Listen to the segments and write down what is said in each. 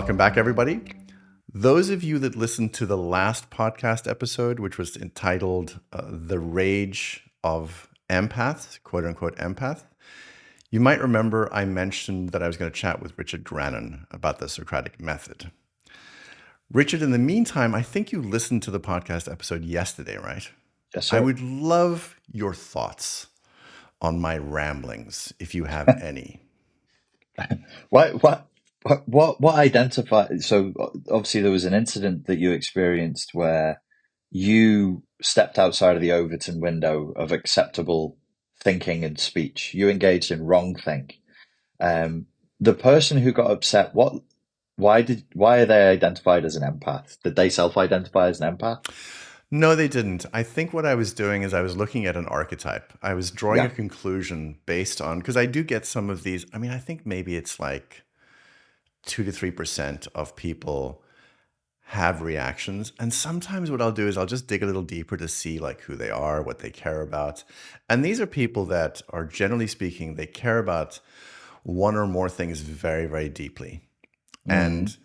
Welcome back, everybody. Those of you that listened to the last podcast episode, which was entitled The Rage of Empath, quote unquote empath, you might remember I mentioned that I was going to chat with Richard Grannon about the Socratic Method. Richard, in the meantime, I think you listened to the podcast episode yesterday, right? Yes, sir. I would love your thoughts on my ramblings, if you have any. What identified? So obviously there was an incident that you experienced where you stepped outside of the Overton window of acceptable thinking and speech. You engaged in wrong think. The person who got upset, why are they identified as an empath? Did they self-identify as an empath? No, they didn't. I think what I was doing is I was looking at an archetype. I was drawing a Yeah. conclusion based on, because I do get some of these. I mean, I think maybe it's like 2 to 3% of people have reactions. And sometimes what I'll do is I'll just dig a little deeper to see like who they are, what they care about. And these are people that are, generally speaking, they care about one or more things very, very deeply. And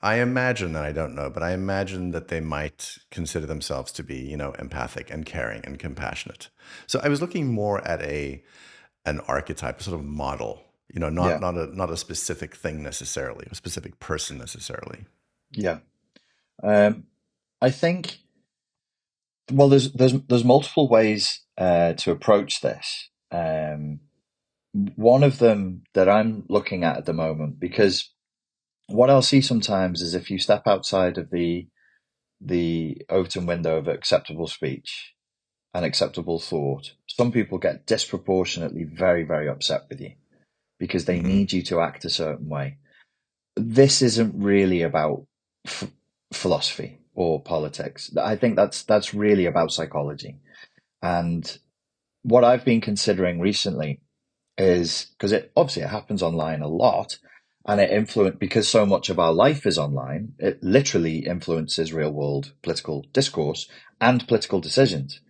I imagine, and I don't know, but I imagine that they might consider themselves to be, empathic and caring and compassionate. So I was looking more at an archetype, a sort of model, Yeah. not a specific thing necessarily, a specific person necessarily. Yeah. I think, well, there's multiple ways to approach this. One of them that I'm looking at the moment, because what I'll see sometimes is if you step outside of the Overton window of acceptable speech and acceptable thought, some people get disproportionately very, very upset with you because they need you to act a certain way. This isn't really about philosophy or politics. I think that's really about psychology. And what I've been considering recently is because it happens online a lot, and because so much of our life is online, it literally influences real world political discourse and political decisions.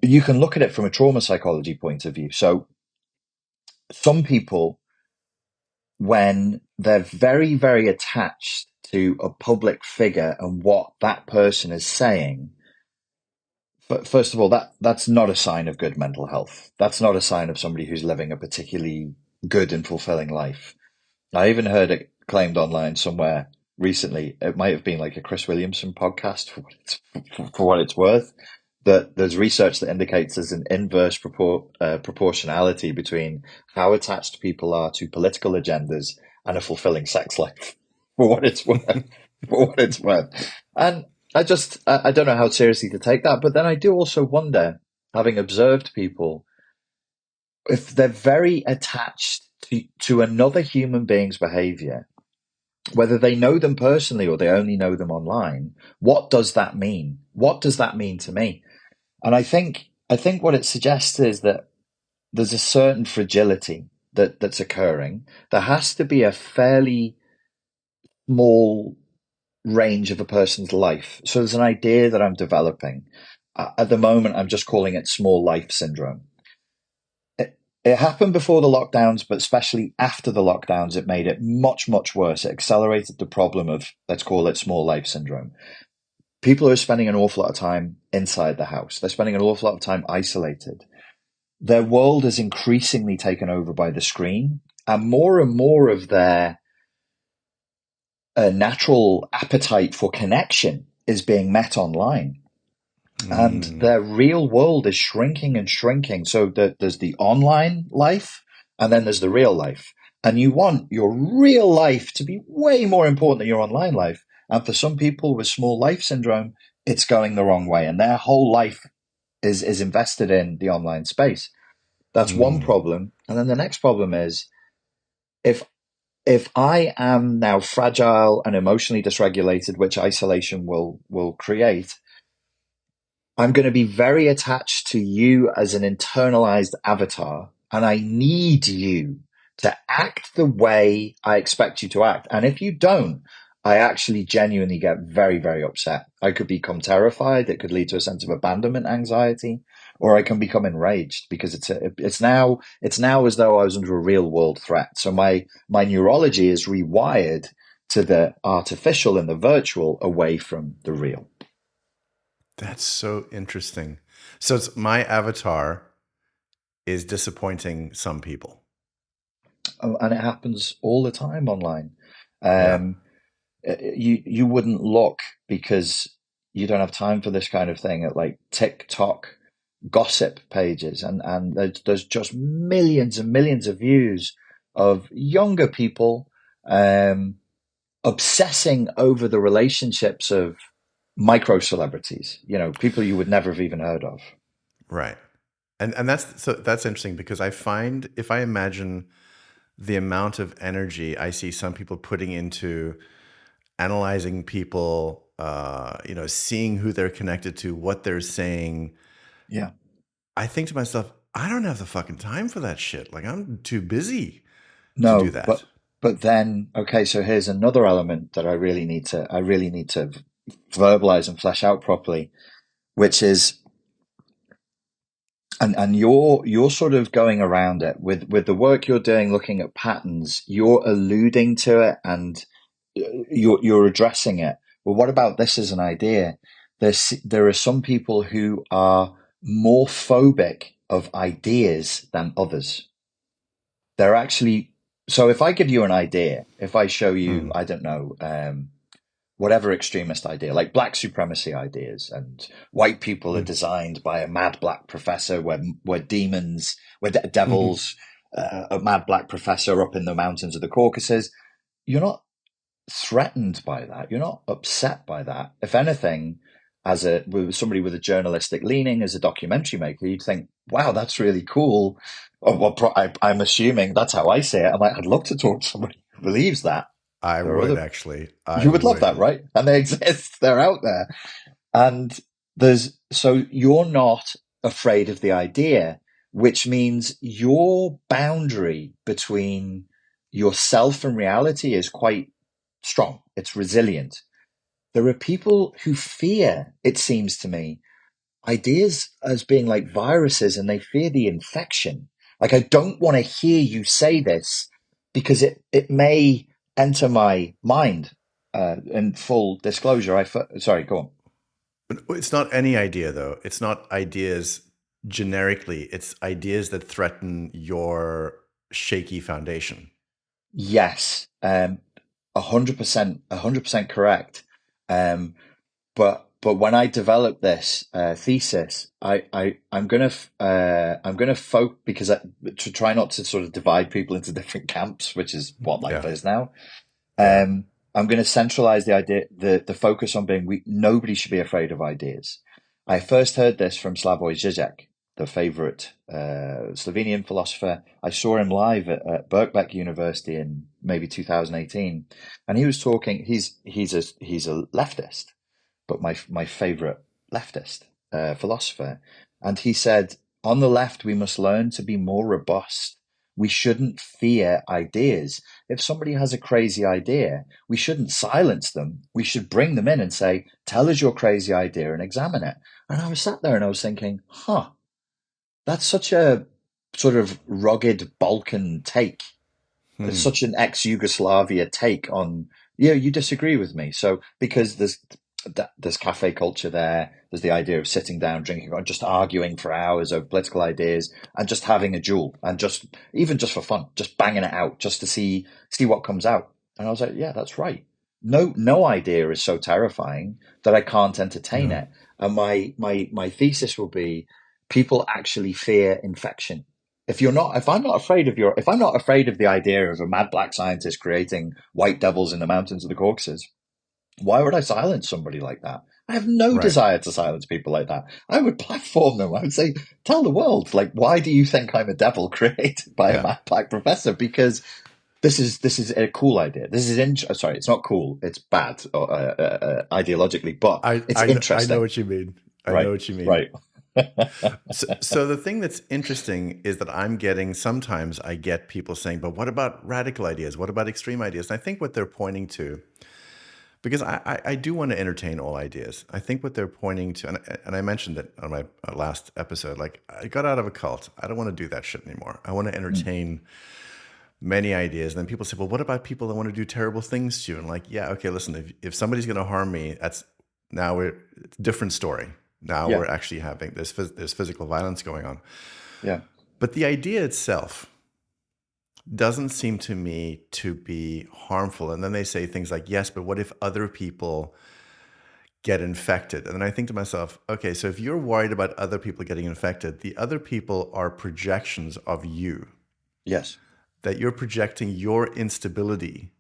You can look at it from a trauma psychology point of view. So some people, when they're very, very attached to a public figure and what that person is saying, first of all, that's not a sign of good mental health. That's not a sign of somebody who's living a particularly good and fulfilling life. I even heard it claimed online somewhere recently. It might have been like a Chris Williamson podcast for what it's worth. That there's research that indicates there's an inverse proportionality between how attached people are to political agendas and a fulfilling sex life. For what it's worth, for what it's worth, and I don't know how seriously to take that. But then I do also wonder, having observed people, if they're very attached to another human being's behavior, whether they know them personally or they only know them online, what does that mean? What does that mean to me? And I think what it suggests is that there's a certain fragility that's occurring. There has to be a fairly small range of a person's life. So there's an idea that I'm developing. At the moment, I'm just calling it small life syndrome. It happened before the lockdowns, but especially after the lockdowns, it made it much, much worse. It accelerated the problem of, let's call it small life syndrome. People are spending an awful lot of time inside the house. They're spending an awful lot of time isolated. Their world is increasingly taken over by the screen, and more of their natural appetite for connection is being met online. And their real world is shrinking and shrinking. So there's the online life, and then there's the real life. And you want your real life to be way more important than your online life. And for some people with small life syndrome, it's going the wrong way. And their whole life is invested in the online space. That's one problem. And then the next problem is if I am now fragile and emotionally dysregulated, which isolation will create, I'm going to be very attached to you as an internalized avatar, and I need you to act the way I expect you to act. And if you don't, I actually genuinely get very, very upset. I could become terrified. It could lead to a sense of abandonment anxiety. or I can become enraged because it's now as though I was under a real world threat. So my neurology is rewired to the artificial and the virtual away from the real. That's so interesting. So it's my avatar is disappointing some people. And it happens all the time online. Yeah. Um, you wouldn't look because you don't have time for this kind of thing at like TikTok gossip pages, and there's just millions and millions of views of younger people obsessing over the relationships of micro celebrities, people you would never have even heard of. Right. And that's interesting because I find if I imagine the amount of energy I see some people putting into analyzing people, seeing who they're connected to, what they're saying, Yeah. I think to myself, I don't have the fucking time for that shit. Like I'm too busy to do No, that. but then okay, so here's another element that I really need to verbalize and flesh out properly, which is and you're sort of going around it with the work you're doing, looking at patterns, you're alluding to it and you're addressing it. Well, what about this as an idea? There are some people who are more phobic of ideas than others. They're actually so if I give you an idea, if I show you, Hmm. I don't know, whatever extremist idea, like black supremacy ideas, and white people are designed by a mad black professor, where demons, devils, a mad black professor up in the mountains of the Caucasus. You're not threatened by that. You're not upset by that. If anything, with somebody with a journalistic leaning, as a documentary maker, you'd think, "Wow, that's really cool." Or, well, I'm assuming that's how I say it. I'd love to talk to somebody who believes that. I There are would other actually. I You would love that, would. right? And they exist. They're out there. And so you're not afraid of the idea, which means your boundary between yourself and reality is quite strong. It's resilient. There are people who fear, it seems to me, ideas as being like viruses, and they fear the infection. Like, I don't want to hear you say this because it may enter my mind. In full disclosure, sorry, go on. It's not any idea though. It's not ideas generically. It's ideas that threaten your shaky foundation. Yes, 100%, 100% correct. Um, but when I developed this thesis, I'm gonna because to try not to sort of divide people into different camps, which is what life Yeah. is now. Yeah. I'm going to centralize the idea, the focus on being nobody should be afraid of ideas. I first heard this from Slavoj Žižek, the favorite Slovenian philosopher. I saw him live at Birkbeck University in maybe 2018, and he was talking. He's a leftist, but my favorite leftist philosopher. And he said, on the left, we must learn to be more robust. We shouldn't fear ideas. If somebody has a crazy idea, we shouldn't silence them. We should bring them in and say, tell us your crazy idea and examine it. And I was sat there and I was thinking, that's such a sort of rugged Balkan take. It's Hmm. such an ex-Yugoslavia take on, yeah, you disagree with me. So because there's cafe culture there, there's the idea of sitting down, drinking, or just arguing for hours over political ideas, and just having a duel, and just even just for fun, just banging it out, just to see what comes out. And I was like, yeah, that's right. No idea is so terrifying that I can't entertain No. it. And my thesis will be, people actually fear infection. If I'm not afraid of the idea of a mad black scientist creating white devils in the mountains of the Caucasus, why would I silence somebody like that? I have no Right. desire to silence people like that. I would platform them. I would say, tell the world, like, why do you think I'm a devil created by a Yeah. mad black professor? Because this is a cool idea. Sorry, it's not cool. It's bad ideologically, but it's I know interesting. what you mean. I know Right, what you mean. right. So the thing that's interesting is that sometimes I get people saying, but what about radical ideas? What about extreme ideas? And I think what they're pointing to because I do want to entertain all ideas. I think what they're pointing to, and I mentioned it on my last episode, like I got out of a cult. I don't want to do that shit anymore. I want to Mm. entertain many ideas. And then people say, well, what about people that want to do terrible things to you? And like, yeah, okay, listen, if somebody's going to harm me, it's a different story. Now Yeah, we're actually having there's physical violence going on. yeah, But the idea itself doesn't seem to me to be harmful. And then they say things like, yes, but what if other people get infected? And then I think to myself, okay, so if you're worried about other people getting infected, the other people are projections of you, yes, that you're projecting your instability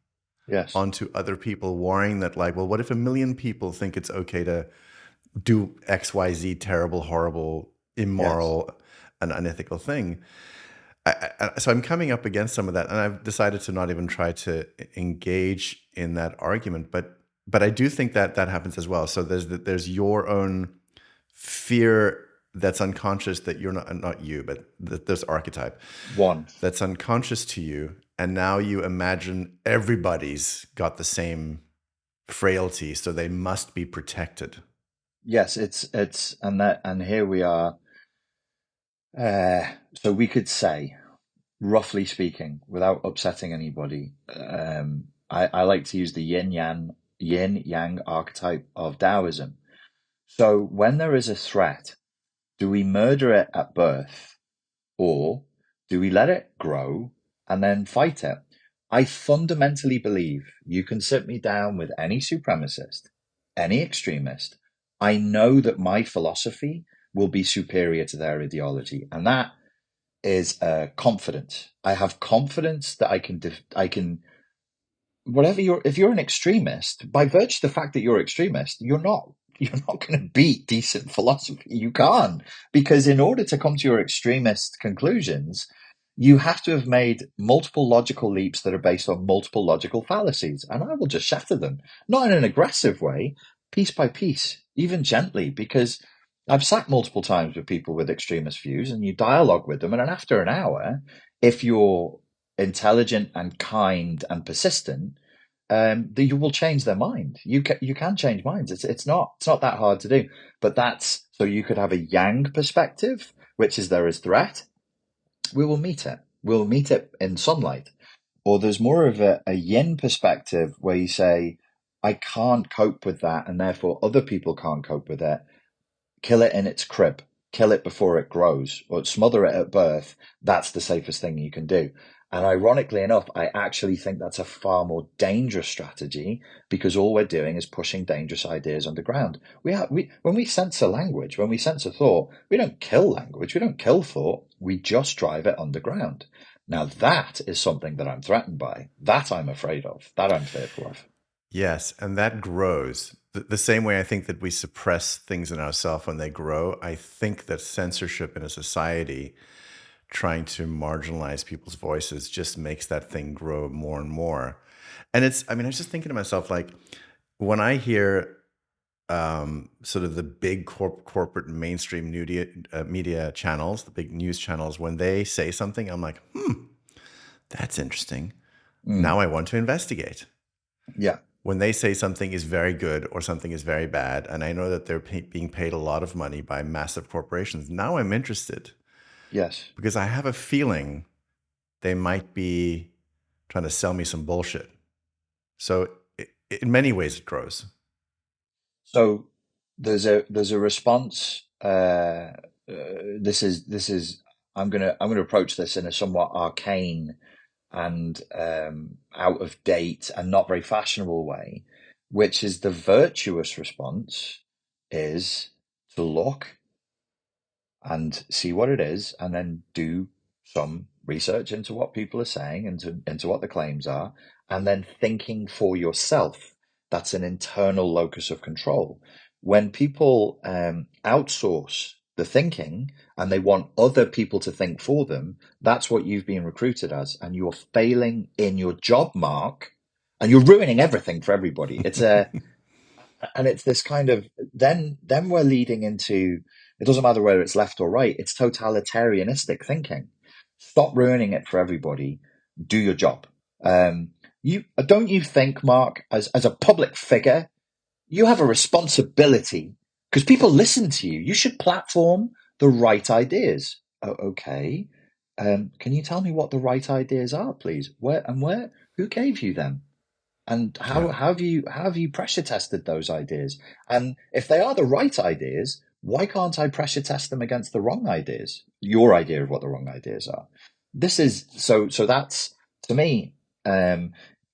yes, onto other people, worrying that, like, well, what if a million people think it's okay to do XYZ terrible, horrible, yes. immoral, and unethical thing? So I'm coming up against some of that, and I've decided to not even try to engage in that argument. But I do think that that happens as well. So there's your own fear that's unconscious, that you're not you, but this archetype One. that's unconscious to you, and now you imagine everybody's got the same frailty, so they must be protected. Yes, and here we are. So we could say, roughly speaking, without upsetting anybody, I like to use the yin yang archetype of Taoism. So when there is a threat, do we murder it at birth, or do we let it grow and then fight it? I fundamentally believe you can sit me down with any supremacist, any extremist. I know that my philosophy will be superior to their ideology, and that is confidence. I have confidence that I can whatever if you're an extremist, by virtue of the fact that you're extremist, you're not going to beat decent philosophy. You can't, because in order to come to your extremist conclusions, you have to have made multiple logical leaps that are based on multiple logical fallacies, and I will just shatter them, not in an aggressive way, piece by piece, even gently, because I've sat multiple times with people with extremist views, and you dialogue with them, and then after an hour, if you're intelligent and kind and persistent, you will change their mind. You can change minds. It's not that hard to do. But that's so you could have a yang perspective, which is there is threat. We will meet it. We'll meet it in sunlight. Or there's more of a yin perspective where you say, I can't cope with that, and therefore other people can't cope with it. Kill it in its crib, kill it before it grows, or smother it at birth. That's the safest thing you can do. And ironically enough, I actually think that's a far more dangerous strategy, because all we're doing is pushing dangerous ideas underground. When we censor language, when we censor thought, we don't kill language, we don't kill thought, we just drive it underground. Now that is something that I'm threatened by, that I'm afraid of, that I'm fearful of. Yes, and that grows. The same way I think that we suppress things in ourselves when they grow, I think that censorship in a society trying to marginalize people's voices just makes that thing grow more and more. And I mean, I was just thinking to myself, like, when I hear sort of the big corporate mainstream media channels, the big news channels, when they say something, I'm like, that's interesting. Mm, Now I want to investigate. yeah. When they say something is very good or something is very bad, and I know that they're being paid a lot of money by massive corporations, now I'm interested, Yes. because I have a feeling they might be trying to sell me some bullshit. So in many ways, it grows. So there's a response. This is I'm gonna approach this in a somewhat arcane and out of date and not very fashionable way, which is the virtuous response is to look and see what it is, and then do some research into what people are saying, into what the claims are, and then thinking for yourself. That's an internal locus of control. When people outsource the thinking and they want other people to think for them, that's what you've been recruited as, and you're failing in your job, Mark, and you're ruining everything for everybody. It's this kind of, then we're leading into, it doesn't matter whether it's left or right, it's totalitarianistic thinking. Stop ruining it for everybody, do your job. Don't you think, Mark, as a public figure, you have a responsibility because people listen to you. You should platform the right ideas. Oh, okay. Can you tell me what the right ideas are, please? Where? Who gave you them? And Yeah. how have you pressure tested those ideas? And if they are the right ideas, why can't I pressure test them against the wrong ideas? Your idea of what the wrong ideas are. This is so that's to me,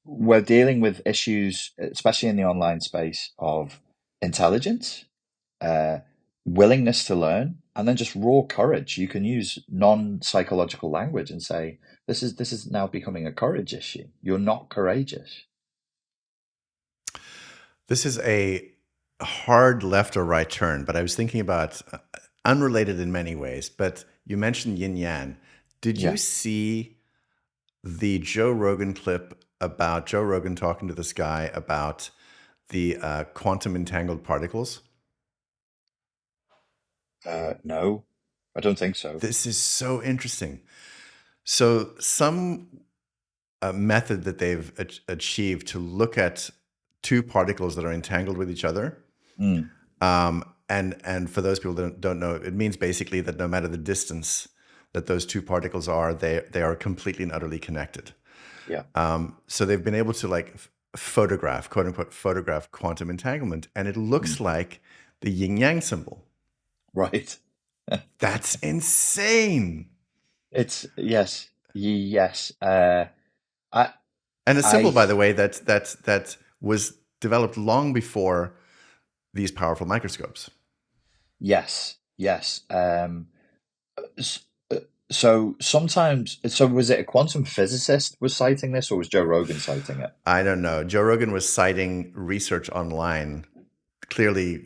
we're dealing with issues, especially in the online space, of intelligence, uh, willingness to learn, and then just raw courage. You can use non-psychological language and say, this is now becoming a courage issue. You're not courageous. This is a hard left or right turn, but I was thinking about unrelated in many ways. But you mentioned yin yang. Did you Yeah. see the Joe Rogan clip about Joe Rogan talking to this guy about the quantum entangled particles? No, I don't think so. This is so interesting. So, some method that they've achieved to look at two particles that are entangled with each other. Mm, And for those people that don't know, it means basically that no matter the distance that those two particles are, they are completely and utterly connected. yeah. So they've been able to like photograph, quote unquote, photograph quantum entanglement, and it looks Mm, like the yin yang symbol. right. That's insane. It's yes, yes. I, And a symbol, I, by the way, that was developed long before these powerful microscopes. yes, yes. S- uh, so sometimes, so was it a quantum physicist was citing this, or was Joe Rogan citing it? I don't know. Joe Rogan was citing research online. Clearly,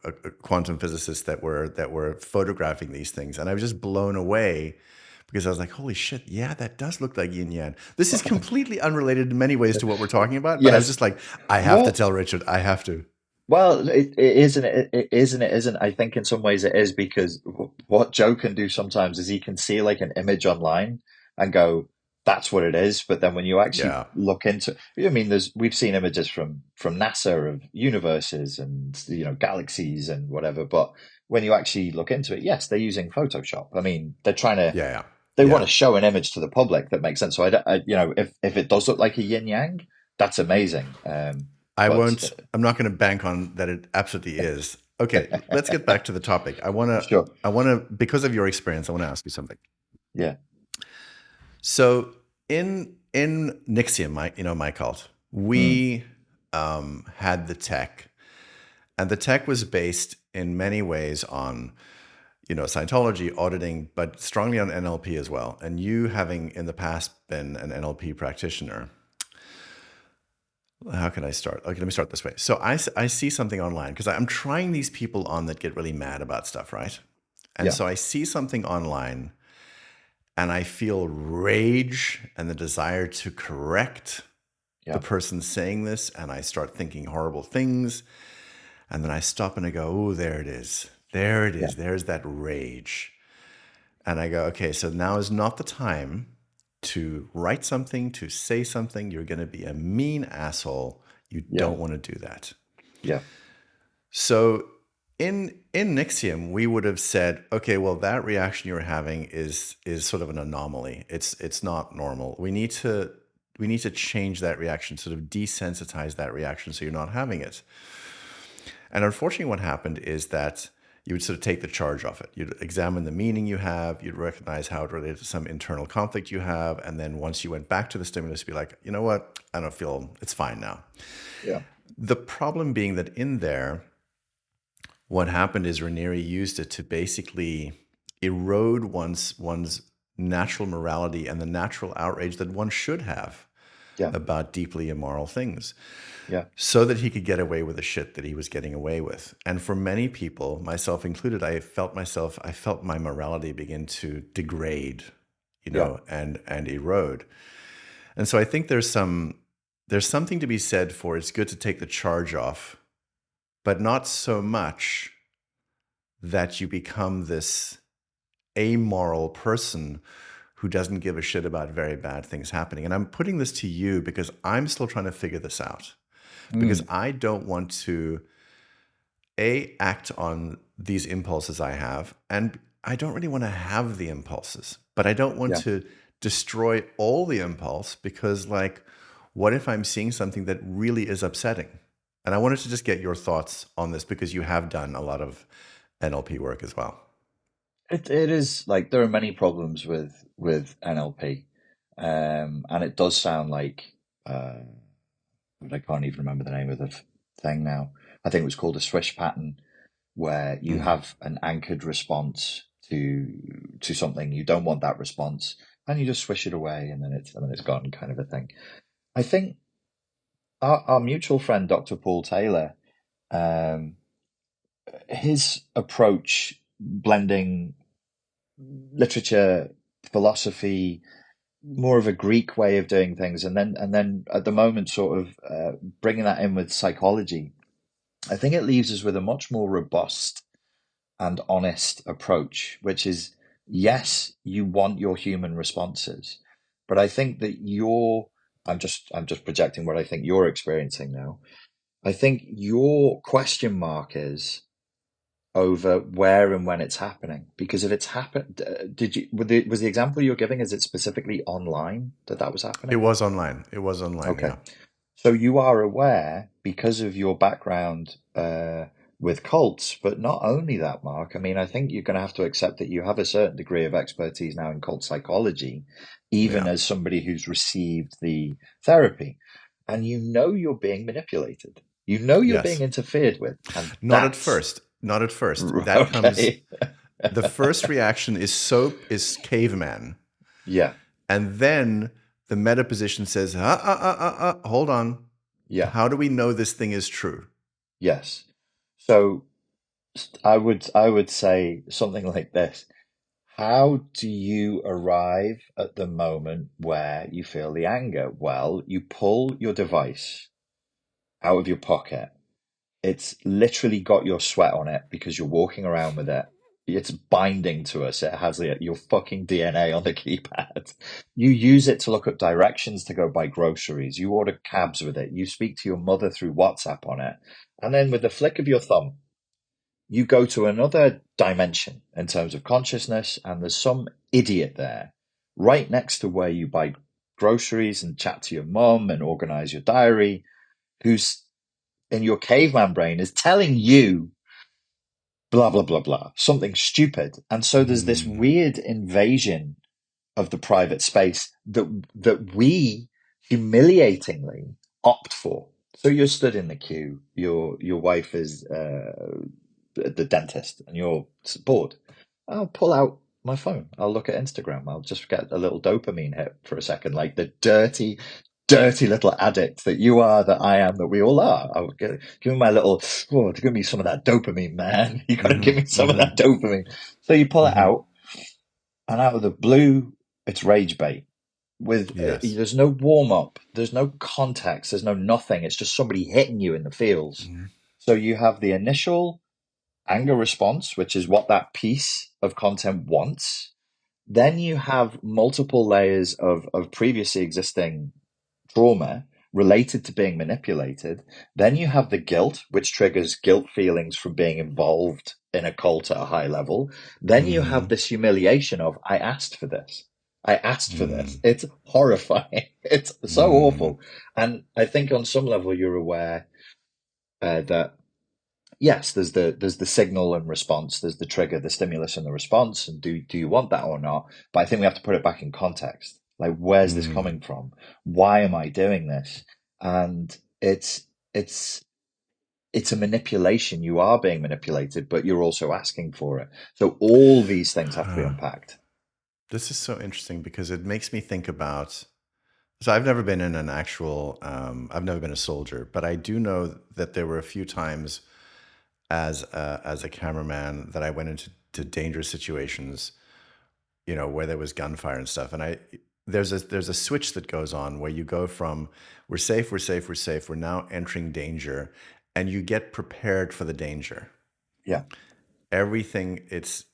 a quantum physicists that were photographing these things, and I was just blown away because I was like, "Holy shit! Yeah, that does look like yin yang." This is completely unrelated in many ways to what we're talking about, but I was Yes. just like, "I have to Well, tell Richard. I have to." Well, it isn't. It isn't. It isn't. I think in some ways it is because what Joe can do sometimes is he can see like an image online and go, "That's what it is." But then when you actually Yeah, look into, I mean, we've seen images from NASA of universes and galaxies and whatever. But when you actually look into it, yes, they're using Photoshop. I mean, yeah, yeah, they want yeah. to show an image to the public that makes sense. So if it does look like a yin yang, that's amazing. I But won't. I'm not going to bank on that. It absolutely is. Okay, let's get back to the topic. I want to. sure. I want to. Because of your experience, I want to ask you something. Yeah. So in Nixium, my cult, Mm, we had the tech, and the tech was based in many ways on Scientology auditing, but strongly on NLP as well. And you having in the past been an NLP practitioner, how can I start? Okay, let me start this way. So I see something online because I'm trying these people on that get really mad about stuff, right? And yeah. so I see something online and I feel rage and the desire to correct the Yeah. person saying this. And I start thinking horrible things. And then I stop and I go, oh, there it is. There it Yeah. is. There's that rage. And I go, okay, so now is not the time to write something, to say something. You're going to be a mean asshole. You Yeah. don't want to do that. Yeah. So in Nixium, we would have said, okay, well, that reaction you're having is sort of an anomaly. It's not normal. We need to change that reaction, sort of desensitize that reaction so you're not having it. And unfortunately, what happened is that you would sort of take the charge off it. You'd examine the meaning you have, you'd recognize how it related to some internal conflict you have, and then once you went back to the stimulus, you'd be like, you know what? I don't feel it's fine now. Yeah. The problem being that in there, what happened is Raniere used it to basically erode one's natural morality and the natural outrage that one should have Yeah. about deeply immoral things, Yeah. so that he could get away with the shit that he was getting away with. And for many people, myself included, I felt my morality begin to degrade, Yeah. and erode. And so I think there's something to be said for it's good to take the charge off, but not so much that you become this amoral person who doesn't give a shit about very bad things happening. And I'm putting this to you because I'm still trying to figure this out. Because Mm, I don't want to act on these impulses I have, and I don't really want to have the impulses, but I don't want yeah. to destroy all the impulse because, like, what if I'm seeing something that really is upsetting? And I wanted to just get your thoughts on this because you have done a lot of NLP work as well. It is like there are many problems with NLP, and it does sound like but I can't even remember the name of the thing now. I think it was called a swish pattern, where you Mm. have an anchored response to something. You don't want that response, and you just swish it away, and then it's gone, kind of a thing. I think our mutual friend Dr. Paul Taylor, um, his approach, blending literature, philosophy, more of a Greek way of doing things, and then at the moment, sort of bringing that in with psychology. I think it leaves us with a much more robust and honest approach, which is yes, you want your human responses, but I think that I'm just projecting what I think you're experiencing now. I think your question mark is over where and when it's happening, because if it's happened, was the example you're giving, is it specifically online that was It happening? was online. It was online, Okay. yeah. So you are aware because of your background with cults, but not only that, Mark. I mean, I think you're going to have to accept that you have a certain degree of expertise now in cult psychology, even Yeah. as somebody who's received the therapy. And you know you're being manipulated. You know you're being Yes. interfered with. And Not at that's first. Not at first. That comes. okay. The first reaction is caveman. Yeah. And then the meta position says, hold on. Yeah. How do we know this thing is true? Yes. So I would say something like this. How do you arrive at the moment where you feel the anger? Well, you pull your device out of your pocket. It's literally got your sweat on it because you're walking around with it. It's binding to us. It has your fucking DNA on the keypad. You use it to look up directions to go buy groceries. You order cabs with it. You speak to your mother through WhatsApp on it. And then with the flick of your thumb, you go to another dimension in terms of consciousness, and there's some idiot there right next to where you buy groceries and chat to your mum and organize your diary, who's in your caveman brain is telling you blah, blah, blah, blah, something stupid. And so there's this Mm, weird invasion of the private space that we humiliatingly opt for. So you're stood in the queue. Your wife is the dentist, and you're bored. I'll pull out my phone. I'll look at Instagram. I'll just get a little dopamine hit for a second, like the dirty, dirty little addict that you are, that I am, that we all are. Give me my little, oh, give me some of that dopamine, man. You got to give hmm me some of hmm that dopamine. So you pull it hmm out, and out of the blue, it's rage bait. With Yes. there's no warm up, there's no context, there's no nothing. It's just somebody hitting you in the feels. Hmm So you have the initial anger response, which is what that piece of content wants. Then you have multiple layers of previously existing trauma related to being manipulated. Then you have the guilt, which triggers guilt feelings from being involved in a cult at a high level. Then you have hmm this humiliation of, I asked for this. I asked for this. mm It's horrifying. It's so mm awful. And I think on some level you're aware that yes, there's the signal and response, there's the trigger, the stimulus and the response, and do you want that or not? But I think we have to put it back in context. Like, where's this mm. coming from? Why am I doing this? And it's it's a manipulation. You are being manipulated, but you're also asking for it. So all these things have to be unpacked. This is so interesting because it makes me think about. So I've never been in an actual. I've never been a soldier, but I do know that there were a few times as a cameraman that I went into dangerous situations, where there was gunfire and stuff. And there's a switch that goes on where you go from we're safe, we're safe, we're safe, we're now entering danger, and you get prepared for the danger. Yeah. everything, it's,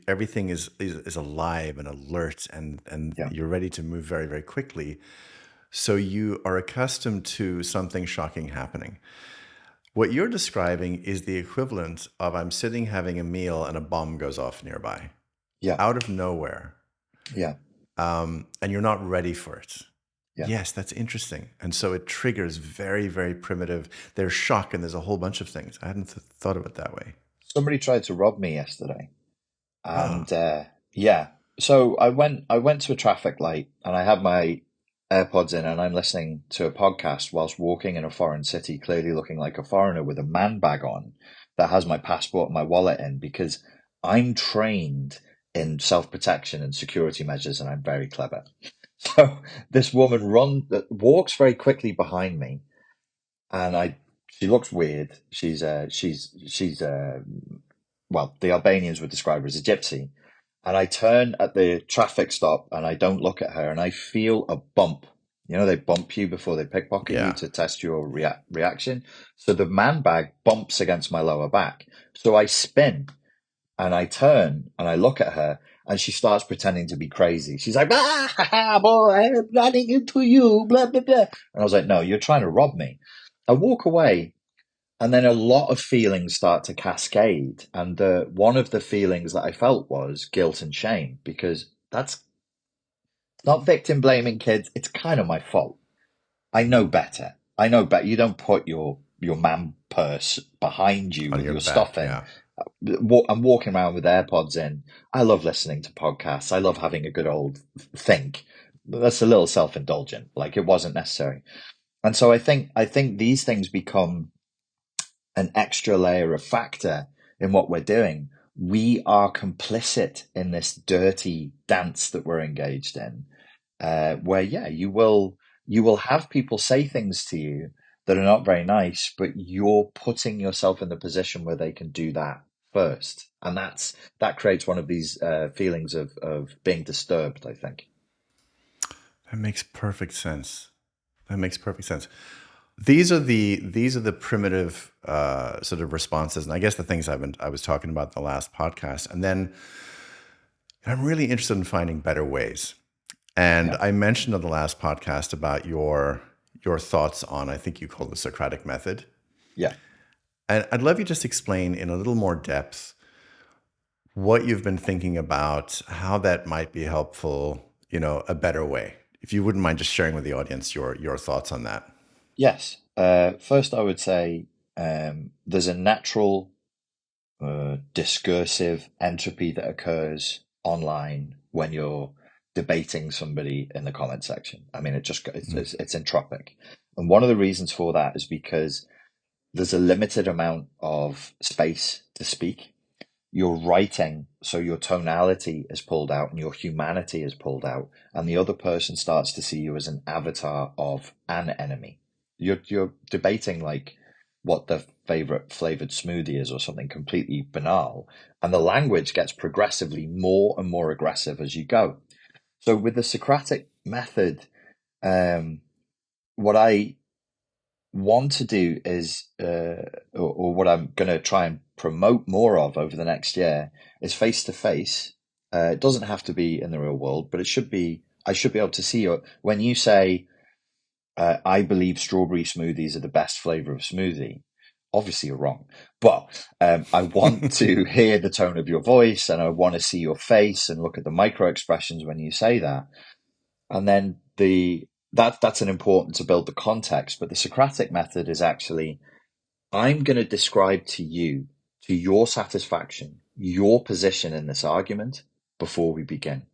everything is alive and alert, and Yeah. you're ready to move very, very quickly. So you are accustomed to something shocking happening. What you're describing is the equivalent of I'm sitting having a meal and a bomb goes off nearby, Yeah. out of nowhere, Yeah. and you're not ready for it. Yeah. Yes, that's interesting. And so it triggers very, very primitive. There's shock, and there's a whole bunch of things. I hadn't thought of it that way. Somebody tried to rob me yesterday. Oh, And yeah, so I went to a traffic light and I had my AirPods in and I'm listening to a podcast whilst walking in a foreign city, clearly looking like a foreigner with a man bag on that has my passport and my wallet in because I'm trained in self-protection and security measures and I'm very clever. So this woman walks very quickly behind me and she looks weird. She's well, the Albanians would describe her as a gypsy. And I turn at the traffic stop and I don't look at her and I feel a bump. You know, they bump you before they pickpocket you yeah. to test your reaction. So the man bag bumps against my lower back. So I spin and I turn and I look at her and she starts pretending to be crazy. She's like, ah, ha, ha, boy, I'm running into you, blah, blah, blah. And I was like, no, you're trying to rob me. I walk away and then a lot of feelings start to cascade. And one of the feelings that I felt was guilt and shame because that's not victim blaming kids. It's kind of my fault. I know better. I know better. You don't put your man purse behind you On with your your stuff back, in. yeah. I'm walking around with AirPods in. I love listening to podcasts. I love having a good old think. That's a little self-indulgent. Like it wasn't necessary. And so I think these things become an extra layer of factor in what we're doing. We are complicit in this dirty dance that we're engaged in, where yeah, you will have people say things to you that are not very nice, but you're putting yourself in the position where they can do that first, and that creates one of these feelings of being disturbed, I think. That makes perfect sense. That makes perfect sense. These are the primitive sort of responses, and I guess the things I was talking about in the last podcast. And then I'm really interested in finding better ways. And Yeah, I mentioned on the last podcast about your thoughts on, I think you call the Socratic Method. yeah. And I'd love you just explain in a little more depth what you've been thinking about, how that might be helpful, a better way. If you wouldn't mind just sharing with the audience your thoughts on that. Yes. First, I would say there's a natural discursive entropy that occurs online when you're debating somebody in the comment section. I mean, it's entropic, and one of the reasons for that is because there's a limited amount of space to speak. You're writing, so your tonality is pulled out and your humanity is pulled out, and the other person starts to see you as an avatar of an enemy. You're debating like what the favorite flavored smoothie is or something completely banal, and the language gets progressively more and more aggressive as you go. So with the Socratic method, what I want to do is, or what I'm going to try and promote more of over the next year is face to face. It doesn't have to be in the real world, but it should be. I should be able to see you when you say, "I believe strawberry smoothies are the best flavor of smoothie." Obviously, you're wrong, but I want to hear the tone of your voice, and I want to see your face and look at the micro expressions when you say that. And then that's an important to build the context. But the Socratic method is actually, I'm going to describe to you, to your satisfaction, your position in this argument before we begin.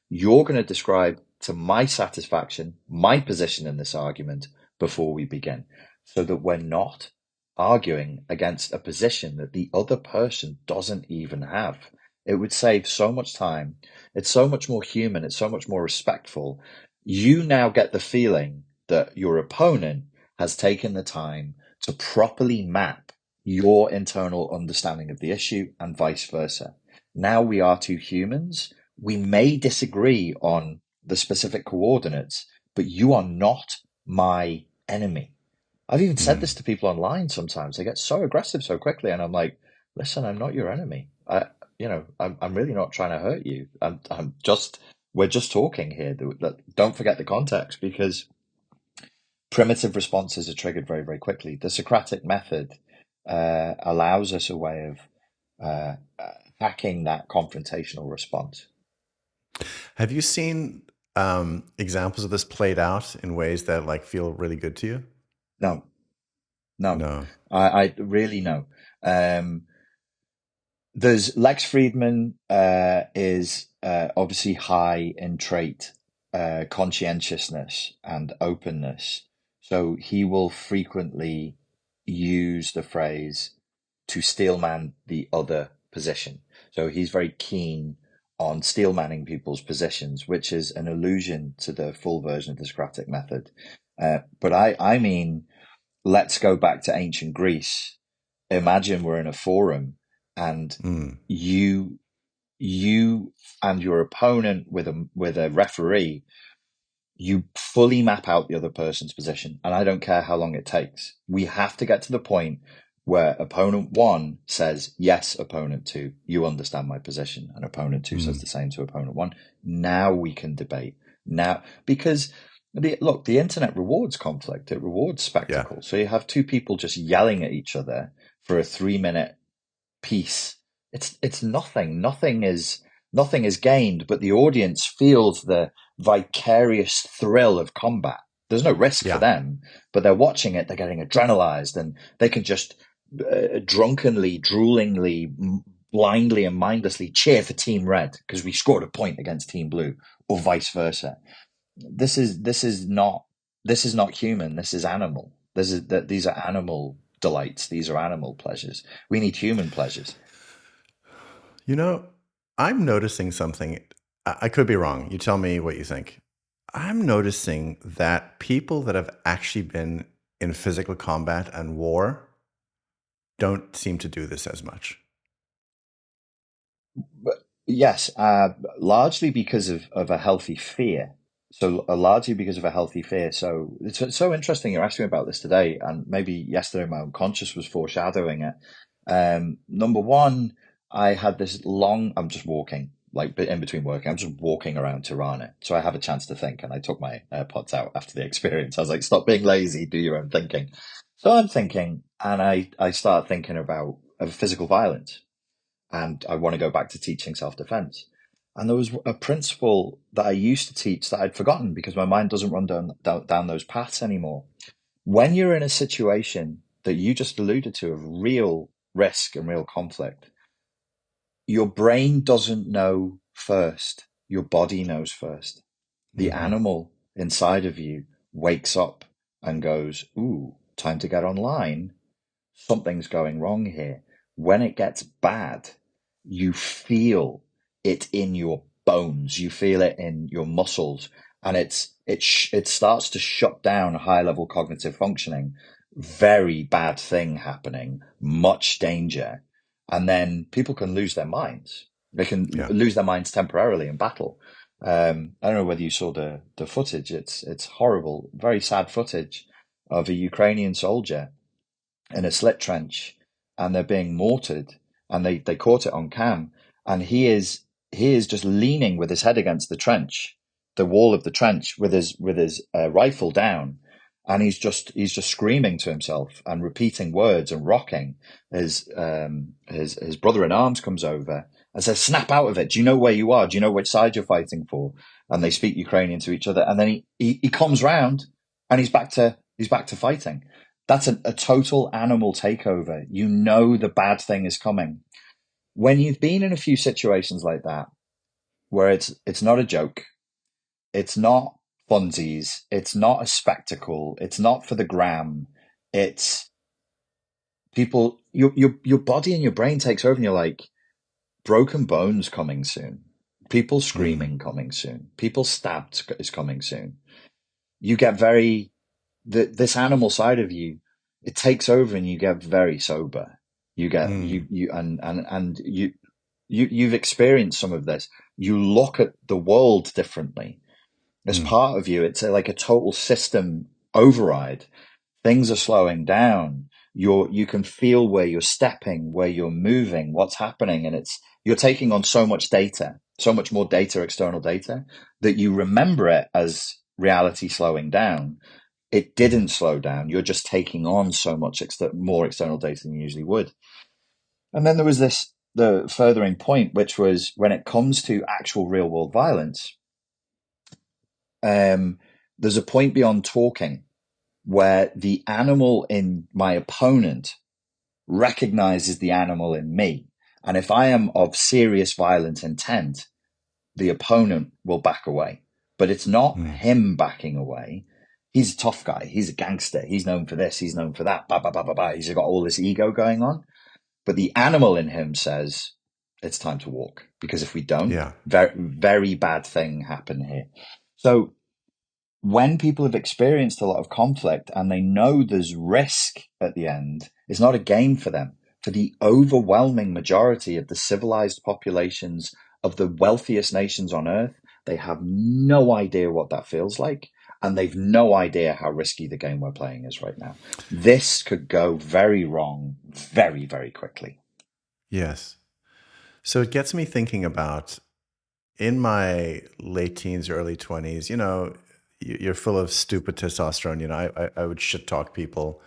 You're going to describe to my satisfaction my position in this argument before we begin, so that we're not arguing against a position that the other person doesn't even have. It would save so much time. It's so much more human. It's so much more respectful. You now get the feeling that your opponent has taken the time to properly map your internal understanding of the issue and vice versa. Now we are two humans. We may disagree on the specific coordinates, but you are not my enemy. I've even said Mm. this to people online sometimes. They get so aggressive so quickly, and I'm like, listen, I'm not your enemy. I'm really not trying to hurt you. We're just talking here. Don't forget the context, because primitive responses are triggered very, very quickly. The Socratic method allows us a way of hacking that confrontational response. Have you seen examples of this played out in ways that like feel really good to you? No, no, No. I really no. There's Lex Friedman is obviously high in trait conscientiousness and openness, so he will frequently use the phrase to steelman the other position. So he's very keen on steelmanning people's positions, which is an allusion to the full version of the Socratic method. But I mean, let's go back to ancient Greece. Imagine we're in a forum and Mm. you you and your opponent with a referee, you fully map out the other person's position, and I don't care how long it takes. We have to get to the point where opponent one says, yes, opponent two, you understand my position, and opponent two says Mm. the same to opponent one. Now we can debate. Now, because the internet rewards conflict, it rewards Yeah. spectacle. So you have two people just yelling at each other for a 3 minute piece. It's nothing. Nothing is gained, but the audience feels the vicarious thrill of combat. There's no risk for Yeah. them, but they're watching it. They're getting adrenalized, and they can just drunkenly, droolingly, blindly, and mindlessly cheer for Team Red because we scored a point against Team Blue, or vice versa. This is not human. This is animal. These are animal delights. These are animal pleasures. We need human pleasures. You know, I'm noticing something. I could be wrong. You tell me what you think. I'm noticing that people that have actually been in physical combat and war don't seem to do this as much. But yes, largely because of a healthy fear. So largely because of a healthy fear. So it's so interesting you're asking me about this today, and maybe yesterday my unconscious was foreshadowing it. Number one, I had this long. I'm just walking, like in between working. I'm just walking around Tirana, so I have a chance to think. And I took my AirPods out after the experience. I was like, "Stop being lazy, do your own thinking." So I'm thinking, and I start thinking about physical violence, and I want to go back to teaching self-defense. And there was a principle that I used to teach that I'd forgotten because my mind doesn't run down those paths anymore. When you're in a situation that you just alluded to of real risk and real conflict, your brain doesn't know first. Your body knows first. The Mm-hmm. animal inside of you wakes up and goes, ooh, time to get online. Something's going wrong here. When it gets bad, you feel it in your bones. You feel it in your muscles, and it starts to shut down high level cognitive functioning. Very bad thing happening. Much danger, and then people can lose their minds. They can Yeah. lose their minds temporarily in battle. I don't know whether you saw the footage. It's horrible, very sad footage of a Ukrainian soldier in a slit trench, and they're being mortared, and they caught it on cam, and he is just leaning with his head against the wall of the trench, with his rifle down, and he's just screaming to himself and repeating words and rocking. His brother in arms comes over and says, "Snap out of it! Do you know where you are? Do you know which side you're fighting for?" And they speak Ukrainian to each other, and then he comes round, and he's back to fighting. That's a total animal takeover. You know the bad thing is coming. When you've been in a few situations like that, where it's not a joke, it's not funsies, it's not a spectacle, it's not for the gram, it's people. Your body and your brain takes over, and you're like, broken bones coming soon, people Mm. screaming coming soon, people stabbed is coming soon. You get very this animal side of you, it takes over, and you get very sober. You get Mm. you and you've experienced some of this. You look at the world differently. As Mm. part of you, it's like a total system override. Things are slowing down. You can feel where you're stepping, where you're moving, what's happening, and you're taking on so much data, so much more data, external data, that you remember it as reality slowing down. It didn't slow down. You're just taking on so much more external data than you usually would. And then there was the furthering point, which was when it comes to actual real world violence, there's a point beyond talking where the animal in my opponent recognizes the animal in me. And if I am of serious violent intent, the opponent will back away. But it's not him backing away. He's a tough guy. He's a gangster. He's known for this. He's known for that. Bah, bah, bah, bah, bah. He's got all this ego going on. But the animal in him says, it's time to walk. Because if we don't, Yeah. very, very bad thing happen here. So when people have experienced a lot of conflict and they know there's risk at the end, it's not a game for them. For the overwhelming majority of the civilized populations of the wealthiest nations on earth, they have no idea what that feels like. And they've no idea how risky the game we're playing is right now. This could go very wrong very, very quickly. Yes. So it gets me thinking about in my late teens, early 20s, you're full of stupid testosterone. I would shit talk people.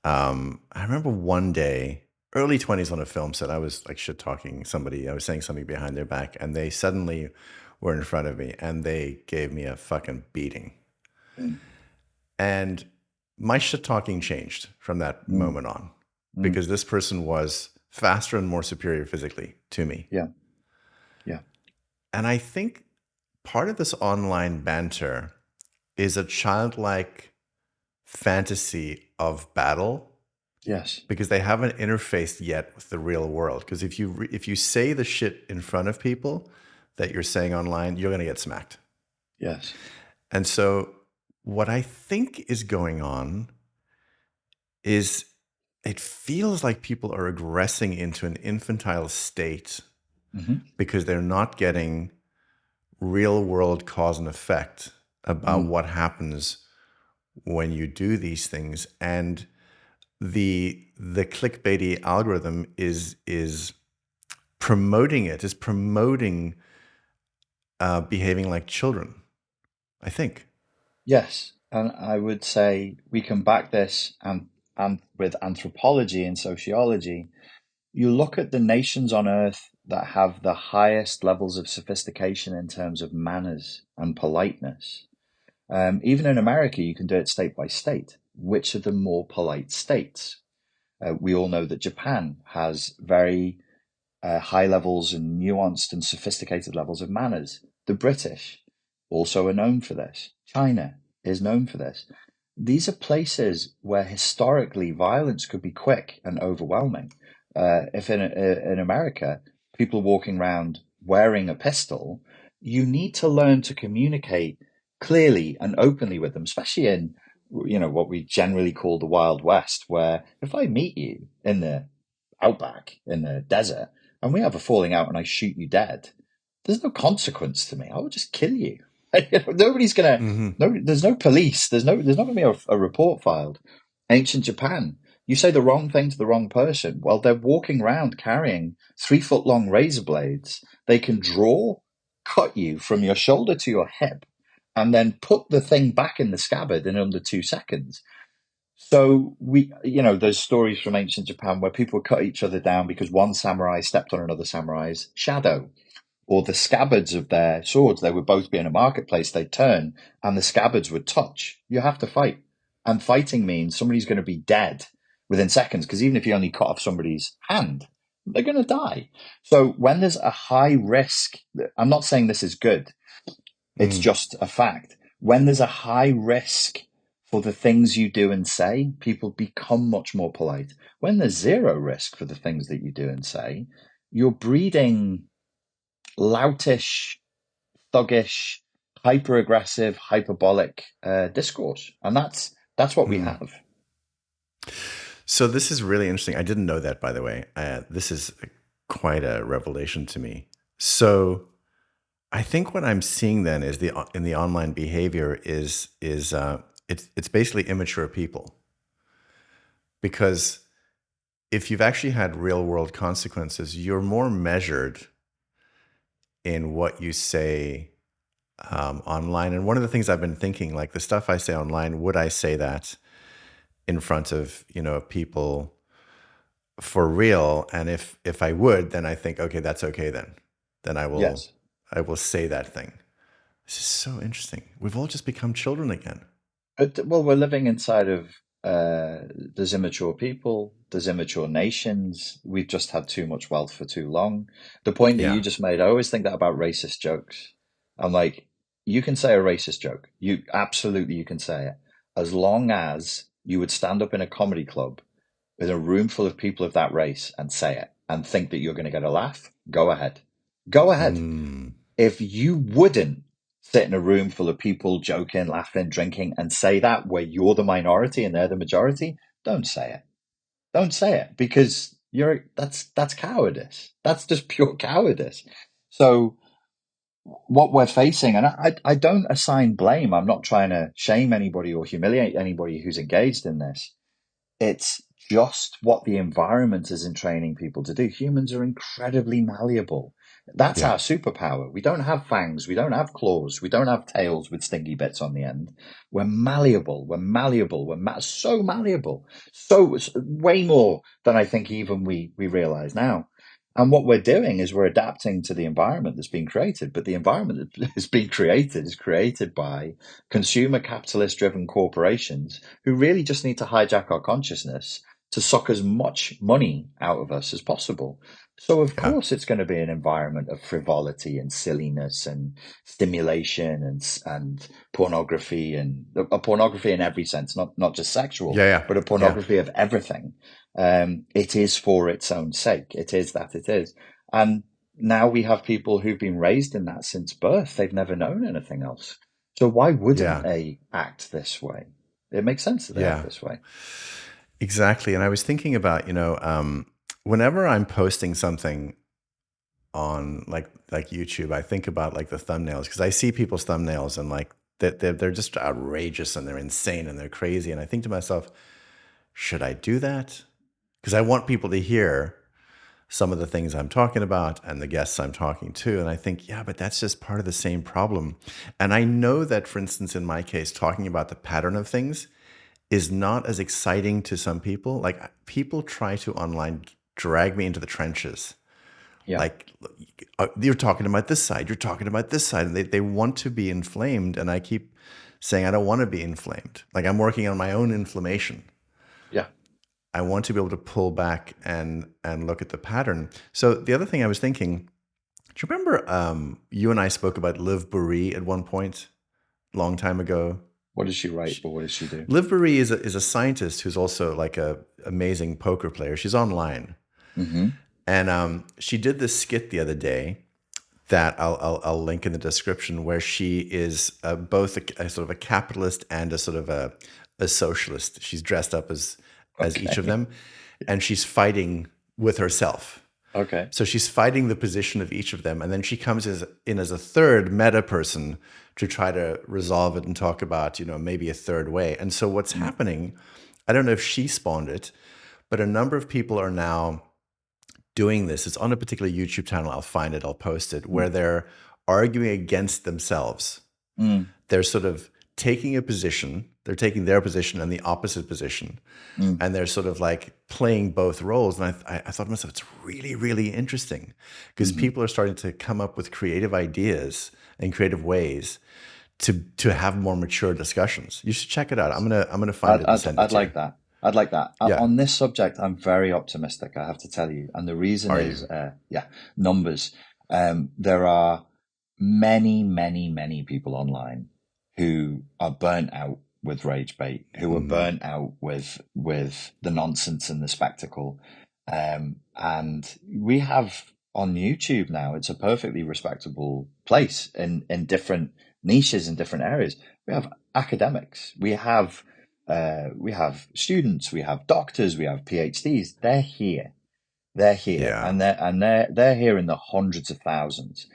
I remember one day, early 20s on a film set, I was like shit talking somebody. I was saying something behind their back, and they suddenly were in front of me and they gave me a fucking beating. Mm, And my shit talking changed from that mm, moment on mm. because this person was faster and more superior physically to me. Yeah, yeah, And I think part of this online banter is a childlike fantasy of battle yes, because they haven't interfaced yet with the real world. Because if you say the shit in front of people that you're saying online, you're going to get smacked. yes. And so what I think is going on is it feels like people are regressing into an infantile state Mm-hmm. because they're not getting real world cause and effect about Mm, what happens when you do these things. And the clickbaity algorithm is promoting it, is promoting behaving like children, I think. yes. And I would say we can back this and with anthropology and sociology. You look at the nations on earth that have the highest levels of sophistication in terms of manners and politeness. Even in America, you can do it state by state. Which are the more polite states? We all know that Japan has very high levels and nuanced and sophisticated levels of manners. The British also are known for this. China is known for this. These are places where historically violence could be quick and overwhelming. If in America, people walking around wearing a pistol, you need to learn to communicate clearly and openly with them, especially in what we generally call the Wild West, where if I meet you in the outback in the desert and we have a falling out and I shoot you dead, there's no consequence to me. I will just kill you. Nobody's gonna. Mm-hmm. No, there's no police. There's not gonna be a report filed. Ancient Japan. You say the wrong thing to the wrong person. Well, they're walking around carrying 3 foot long razor blades. They can cut you from your shoulder to your hip, and then put the thing back in the scabbard in under 2 seconds. So there's stories from ancient Japan where people would cut each other down because one samurai stepped on another samurai's shadow, or the scabbards of their swords. They would both be in a marketplace. They'd turn and the scabbards would touch. You have to fight. And fighting means somebody's going to be dead within seconds, because even if you only cut off somebody's hand, they're going to die. So when there's a high risk, I'm not saying this is good. It's just a fact. When there's a high risk for the things you do and say, people become much more polite. When there's zero risk for the things that you do and say, you're breeding loutish, thuggish, hyper aggressive, hyperbolic discourse. And that's what we have. So this is really interesting. I didn't know that, by the way. This is quite a revelation to me. So I think what I'm seeing then is in the online behavior is it's basically immature people. because if you've actually had real world consequences, you're more measured in what you say online. And one of the things I've been thinking, like the stuff I say online, would I say that in front of, people for real? And if I would, then I think, okay, that's okay then. Then Yes. I will say that thing. This is so interesting. We've all just become children again. Well, we're living inside of there's immature people, there's immature nations. We've just had too much wealth for too long. The point that you Yeah. just made, I always think that about racist jokes. I'm like, you can say a racist joke. You absolutely you can say it. As long as you would stand up in a comedy club with a room full of people of that race and say it and think that you're going to get a laugh, go ahead. Go ahead. Mm, If you wouldn't sit in a room full of people joking, laughing, drinking, and say that where you're the minority and they're the majority, don't say it. Don't say it because that's cowardice. That's just pure cowardice. So what we're facing, and I don't assign blame. I'm not trying to shame anybody or humiliate anybody who's engaged in this. It's just what the environment is in training people to do. Humans are incredibly malleable. That's yeah. our superpower. We don't have fangs. We don't have claws. We don't have tails with stingy bits on the end. We're malleable. We're malleable. So malleable. Way more than I think even we realize now. And what we're doing is we're adapting to the environment that's been created. But the environment that has been created is created by consumer capitalist driven corporations who really just need to hijack our consciousness to suck as much money out of us as possible. So of Yeah. course it's going to be an environment of frivolity and silliness and stimulation and pornography and a pornography in every sense, not just sexual, Yeah. Yeah. but a Yeah. pornography of everything. It is for its own sake. It is that it is. And now we have people who've been raised in that since birth. They've never known anything else. So why wouldn't Yeah. they act this way? It makes sense that they act Yeah. this way. Exactly. And I was thinking about, whenever I'm posting something on like YouTube, I think about like the thumbnails because I see people's thumbnails and like they're just outrageous and they're insane and they're crazy. And I think to myself, should I do that? Because I want people to hear some of the things I'm talking about and the guests I'm talking to. And I think, yeah, but that's just part of the same problem. And I know that, for instance, in my case, talking about the pattern of things is not as exciting to some people. Like people try to online drag me into the trenches. Yeah. Like you're talking about this side, you're talking about this side, and they want to be inflamed. And I keep saying, I don't want to be inflamed. Like I'm working on my own inflammation. Yeah. I want to be able to pull back and look at the pattern. So the other thing I was thinking, do you remember you and I spoke about Liv Boeree at one point, long time ago? What does she write or what does she do? Liv Boeree is a scientist who's also like a amazing poker player. She's online, Mm-hmm. and she did this skit the other day that I'll link in the description, where she is both a sort of a capitalist and a sort of a socialist. She's dressed up as each of Okay. them, and she's fighting with herself. Okay. So she's fighting the position of each of them, and then she comes in as a third meta person to try to resolve it and talk about, maybe a third way. And so what's Mm. happening, I don't know if she spawned it, but a number of people are now doing this. It's on a particular YouTube channel. I'll find it, I'll post it, where Mm. they're arguing against themselves. Mm. They're sort of taking a position, they're taking their position and the opposite position, Mm. and they're sort of like playing both roles. And I thought to myself, it's really, really interesting because Mm-hmm. people are starting to come up with creative ideas and creative ways to have more mature discussions. You should check it out. I'm gonna find I'd, it and I'd, send it I'd to you. like that. I'd like that. Yeah. On this subject, I'm very optimistic, I have to tell you. And the reason Are is, you? numbers. There are many, many, many people online who are burnt out with rage bait, who are Mm, burnt out with the nonsense and the spectacle. And we have on YouTube now, it's a perfectly respectable place in different niches in different areas. We have academics, we have students, we have doctors, we have PhDs. They're here, yeah. and they're here in the hundreds of thousands.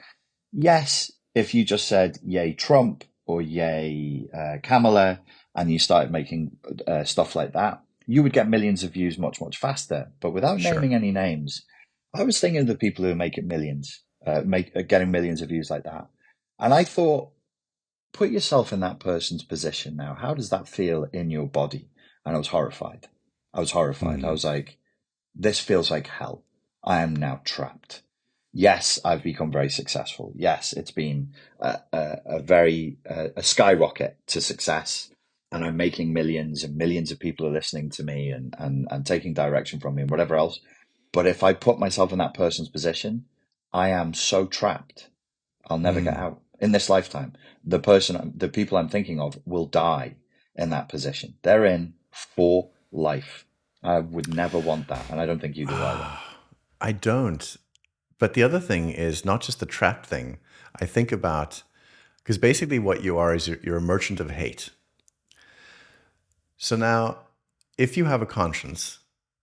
Yes, if you just said yay Trump or yay Kamala, and you started making stuff like that, you would get millions of views much, much faster. But without Sure. naming any names, I was thinking of the people who make it millions, getting millions of views like that. And I thought, put yourself in that person's position now. How does that feel in your body? And I was horrified. I was horrified. I Mm. was like, this feels like hell. I am now trapped. Yes, I've become very successful. Yes, it's been a skyrocket to success, and I'm making millions, and millions of people are listening to me and taking direction from me and whatever else. But if I put myself in that person's position, I am so trapped. I'll never get Mm. out in this lifetime. The people I'm thinking of will die in that position. They're in for life. I would never want that, and I don't think you do either. I don't. But the other thing is not just the trap thing. I think about, because basically what you are is you're a merchant of hate. So now, if you have a conscience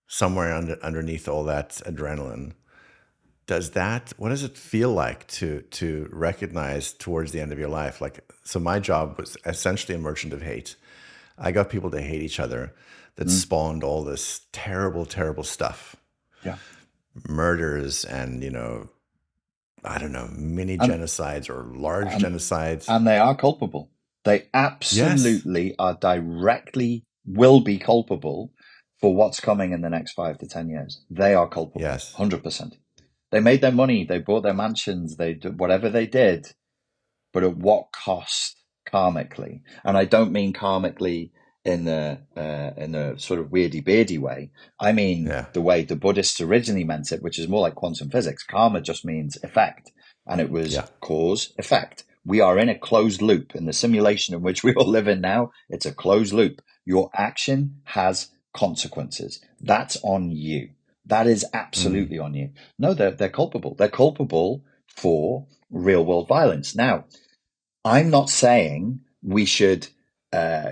somewhere underneath all that adrenaline, what does it feel like to recognize towards the end of your life? Like, so my job was essentially a merchant of hate. I got people to hate each other that Mm. spawned all this terrible, terrible stuff. Yeah. Murders and, I don't know, mini And, genocides or large and, genocides. and they are culpable. They Yes. absolutely are directly will be culpable for what's coming in the next 5 to 10 years. They are culpable, Yes. 100%. They made their money. They bought their mansions. They did whatever they did, but at what cost karmically? And I don't mean karmically in the sort of weirdy beardy way. I mean Yeah. the way the Buddhists originally meant it, which is more like quantum physics. Karma just means effect, and it Yeah. was cause effect. We are in a closed loop in the simulation in which we all live in now. It's a closed loop. Your action has consequences. That's on you. That is Mm. absolutely on you. No, they're culpable. They're culpable for real world violence. Now, I'm not saying we should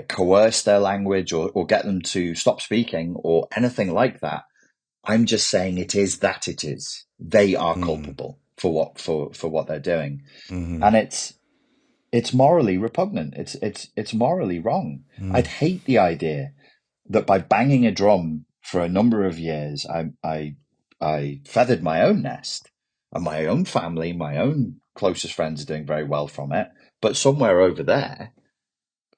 coerce their language or get them to stop speaking or anything like that. I'm just saying it is that it is. They are Mm. culpable for what they're doing, Mm-hmm. and it's morally repugnant. It's morally wrong. I'd Mm. hate the idea that by banging a drum for a number of years, I feathered my own nest and my own family, my own closest friends are doing very well from it. But somewhere over there,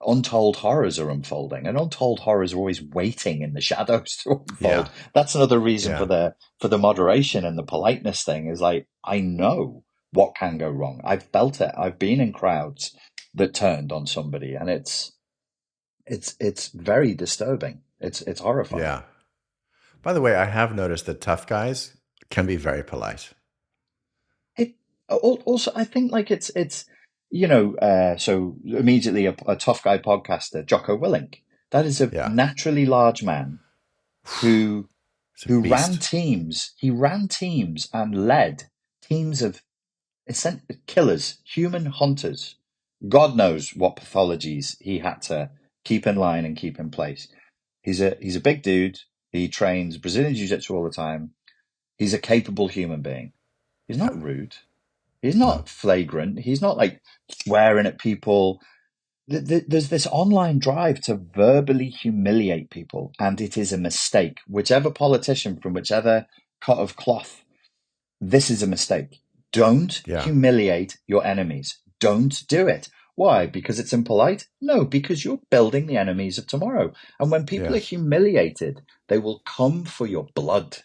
untold horrors are unfolding, and untold horrors are always waiting in the shadows to Yeah. unfold. That's another reason Yeah. for the moderation and the politeness thing. Is like, I know what can go wrong. I've felt it. I've been in crowds that turned on somebody, and it's very disturbing. It's horrifying. Yeah. By the way, I have noticed that tough guys can be very polite. It also, I think, like it's so immediately a tough guy podcaster, Jocko Willink. That is a Yeah. naturally large man who It's a who ran beast. teams. He ran teams and led teams of killers, human hunters. God knows what pathologies he had to keep in line and keep in place. He's a big dude. He trains Brazilian Jiu-Jitsu all the time. He's a capable human being. He's Yeah. not rude. He's No. not flagrant. He's not like swearing at people. There's this online drive to verbally humiliate people, and it is a mistake. Whichever politician from whichever cut of cloth, this is a mistake. Don't Yeah. humiliate your enemies. Don't do it. Why? Because it's impolite? No, because you're building the enemies of tomorrow. And when people are Yes. humiliated, they will come for your blood.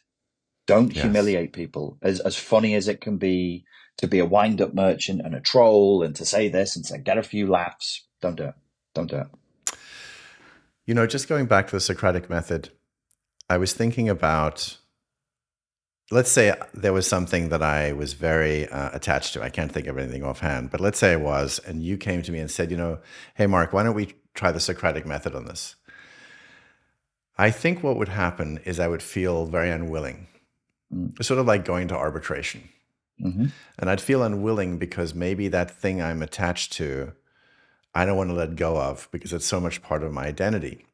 Don't Yes. humiliate people. As funny as it can be to be a wind up merchant and a troll and to say this and to get a few laughs, don't do it. Don't do it. Just going back to the Socratic method, I was thinking about, let's say there was something that I was very attached to. I can't think of anything offhand, but let's say I was, and you came to me and said, hey, Mark, why don't we try the Socratic method on this? I think what would happen is I would feel very unwilling. It's sort of like going to arbitration. Mm-hmm. And I'd feel unwilling because maybe that thing I'm attached to, I don't want to let go of because it's so much part of my identity.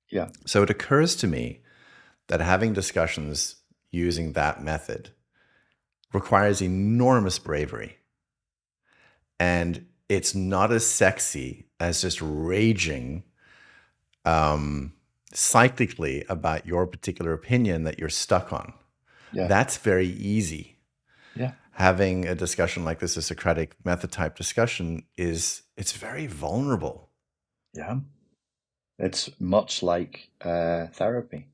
Yeah. So it occurs to me that having discussions using that method requires enormous bravery. And it's not as sexy as just raging cyclically about your particular opinion that you're stuck on. Yeah. That's very easy. Yeah. Having a discussion like this, a Socratic Method type discussion, it's very vulnerable. Yeah. It's much like therapy.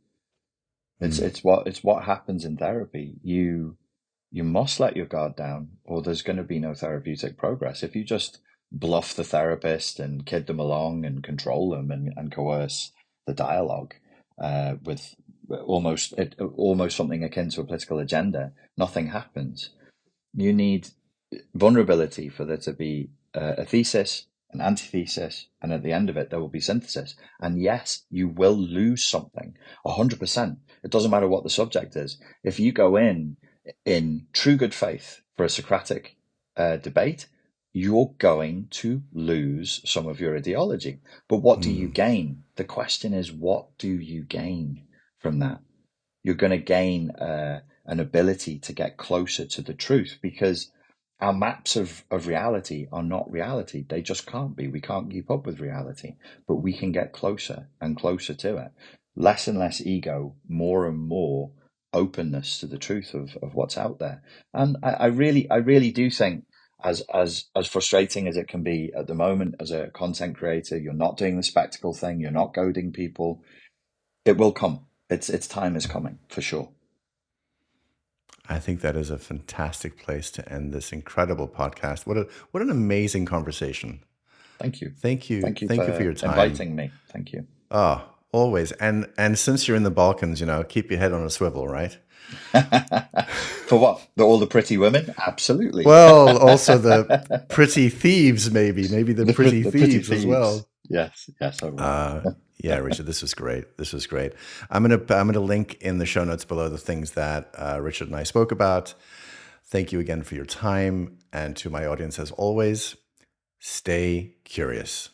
It's what happens in therapy. You must let your guard down, or there's going to be no therapeutic progress. If you just bluff the therapist and kid them along and control them and coerce the dialogue with almost something akin to a political agenda, nothing happens. You need vulnerability for there to be a thesis, an antithesis, and at the end of it, there will be synthesis. And yes, you will lose something 100%. It doesn't matter what the subject is. If you go in true good faith for a Socratic debate, you're going to lose some of your ideology. But what do you gain? The question is, what do you gain from that? You're going to gain an ability to get closer to the truth, because our maps of reality are not reality. They just can't be. We can't keep up with reality, but we can get closer and closer to it. Less and less ego, more and more openness to the truth of what's out there. And I really do think, as frustrating as it can be at the moment as a content creator, you're not doing the spectacle thing, you're not goading people. It will come. Its time is coming for sure. I think that is a fantastic place to end this incredible podcast. What an amazing conversation. Thank you. Thank you. Thank you Thank you for for your time. inviting me. Thank you. Oh, always. And since you're in the Balkans, keep your head on a swivel, right? For what? All the pretty women? Absolutely. Well, also the pretty thieves, maybe the pretty pretty thieves as thieves. well. Yes, I will. Yeah, Richard, this was great. This was great. I'm gonna link in the show notes below the things that Richard and I spoke about. Thank you again for your time, and to my audience, as always, stay curious.